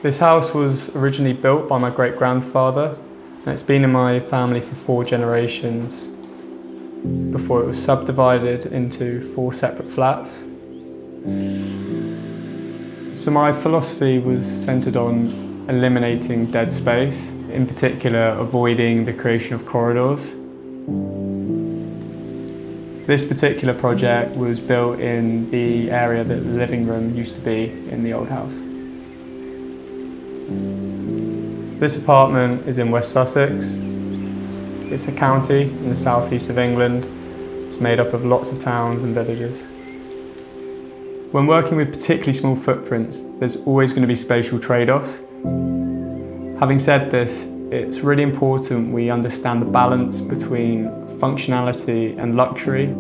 This house was originally built by my great-grandfather, and it's been in my family for 4 generations before it was subdivided into 4 separate flats. So my philosophy was centred on eliminating dead space, in particular avoiding the creation of corridors. This particular project was built in the area that the living room used to be in the old house. This apartment is in West Sussex. It's a county in the southeast of England. It's made up of lots of towns and villages. When working with particularly small footprints, there's always going to be spatial trade-offs. Having said this, it's really important we understand the balance between functionality and luxury.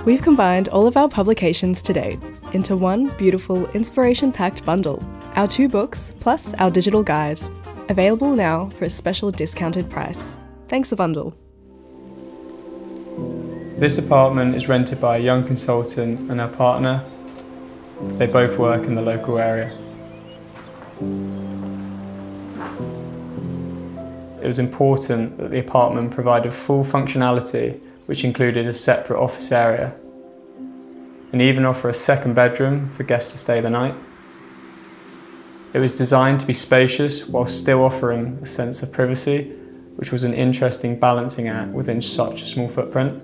We've combined all of our publications to date into one beautiful, inspiration-packed bundle. Our 2 books, plus our digital guide. Available now for a special discounted price. Thanks a bundle. This apartment is rented by a young consultant and her partner. They both work in the local area. It was important that the apartment provided full functionality, which included a separate office area, and even offer a second bedroom for guests to stay the night. It was designed to be spacious while still offering a sense of privacy, which was an interesting balancing act within such a small footprint.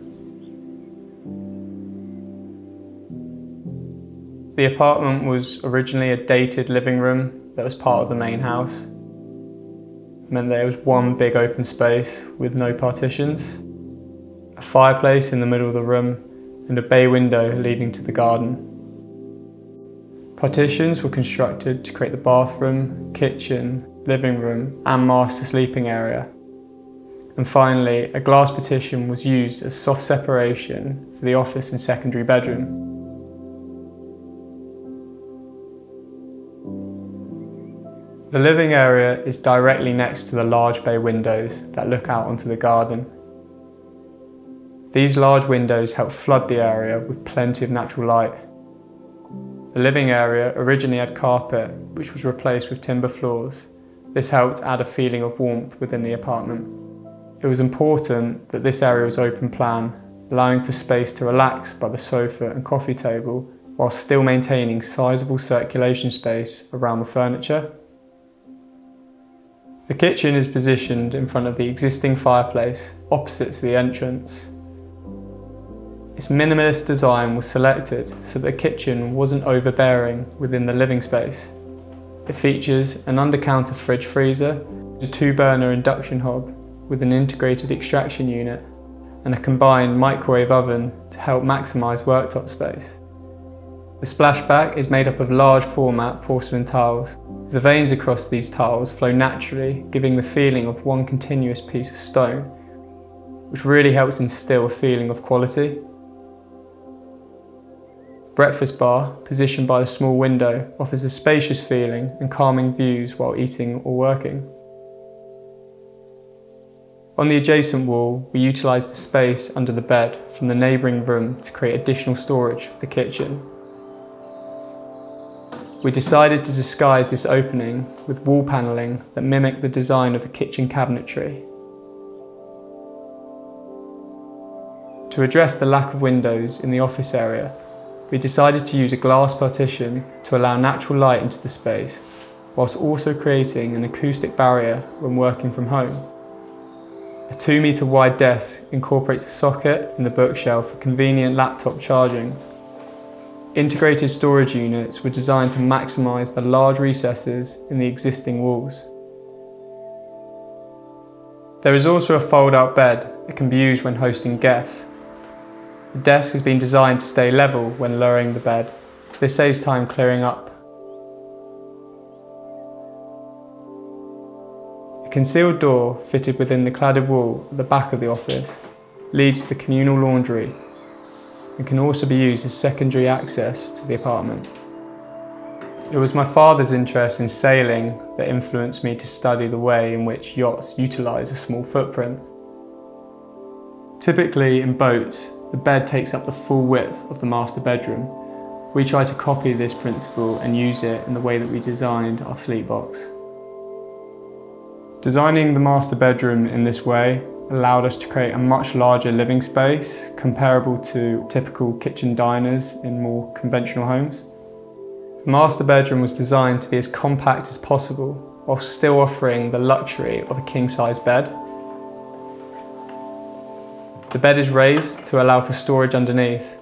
The apartment was originally a dated living room that was part of the main house. It meant that it was one big open space with no partitions, a fireplace in the middle of the room, and a bay window leading to the garden. Partitions were constructed to create the bathroom, kitchen, living room, and master sleeping area. And finally, a glass partition was used as soft separation for the office and secondary bedroom. The living area is directly next to the large bay windows that look out onto the garden. These large windows help flood the area with plenty of natural light. The living area originally had carpet, which was replaced with timber floors. This helped add a feeling of warmth within the apartment. It was important that this area was open plan, allowing for space to relax by the sofa and coffee table, while still maintaining sizable circulation space around the furniture. The kitchen is positioned in front of the existing fireplace, opposite to the entrance. Its minimalist design was selected so that the kitchen wasn't overbearing within the living space. It features an under-counter fridge freezer, a 2-burner induction hob with an integrated extraction unit, and a combined microwave oven to help maximise worktop space. The splashback is made up of large format porcelain tiles. The veins across these tiles flow naturally, giving the feeling of one continuous piece of stone, which really helps instill a feeling of quality. Breakfast bar, positioned by the small window, offers a spacious feeling and calming views while eating or working. On the adjacent wall, we utilised the space under the bed from the neighbouring room to create additional storage for the kitchen. We decided to disguise this opening with wall panelling that mimicked the design of the kitchen cabinetry. To address the lack of windows in the office area, we decided to use a glass partition to allow natural light into the space, whilst also creating an acoustic barrier when working from home. A 2-metre wide desk incorporates a socket in the bookshelf for convenient laptop charging. Integrated storage units were designed to maximise the large recesses in the existing walls. There is also a fold-out bed that can be used when hosting guests. The desk has been designed to stay level when lowering the bed. This saves time clearing up. A concealed door fitted within the cladded wall at the back of the office leads to the communal laundry and can also be used as secondary access to the apartment. It was my father's interest in sailing that influenced me to study the way in which yachts utilise a small footprint. Typically in boats, the bed takes up the full width of the master bedroom. We try to copy this principle and use it in the way that we designed our sleep box. Designing the master bedroom in this way allowed us to create a much larger living space comparable to typical kitchen diners in more conventional homes. The master bedroom was designed to be as compact as possible while still offering the luxury of a king-size bed. The bed is raised to allow for storage underneath.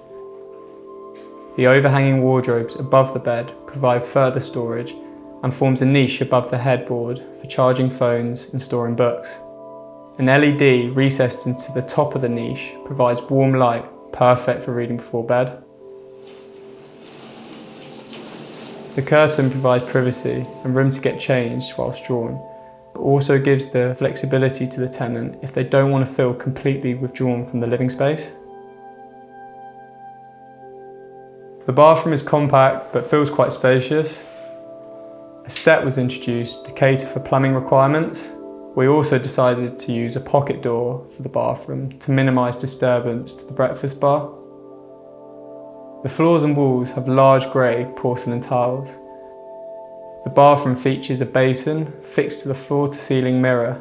The overhanging wardrobes above the bed provide further storage and forms a niche above the headboard for charging phones and storing books. An LED recessed into the top of the niche provides warm light, perfect for reading before bed. The curtain provides privacy and room to get changed whilst drawn, but also gives the flexibility to the tenant if they don't want to feel completely withdrawn from the living space. The bathroom is compact but feels quite spacious. A step was introduced to cater for plumbing requirements. We also decided to use a pocket door for the bathroom to minimise disturbance to the breakfast bar. The floors and walls have large grey porcelain tiles. The bathroom features a basin fixed to the floor-to-ceiling mirror.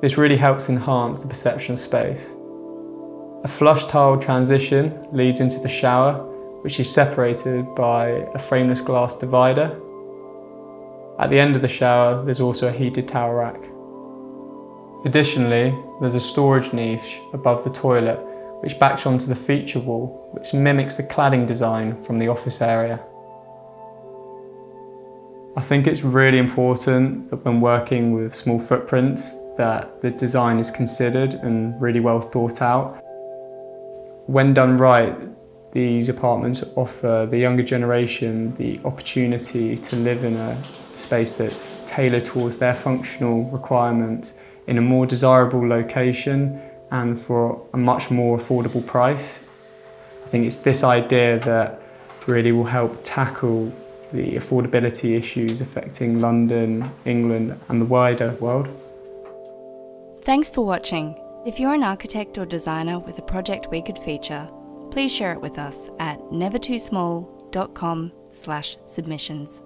This really helps enhance the perception of space. A flush tile transition leads into the shower, which is separated by a frameless glass divider. At the end of the shower, there's also a heated towel rack. Additionally, there's a storage niche above the toilet which backs onto the feature wall, which mimics the cladding design from the office area. I think it's really important that when working with small footprints that the design is considered and really well thought out. When done right, these apartments offer the younger generation the opportunity to live in a space that's tailored towards their functional requirements in a more desirable location and for a much more affordable price. I think it's this idea that really will help tackle the affordability issues affecting London, England and the wider world. Thanks for watching. If you're an architect or designer with a project we could feature, please share it with us at nevertoosmall.com/submissions.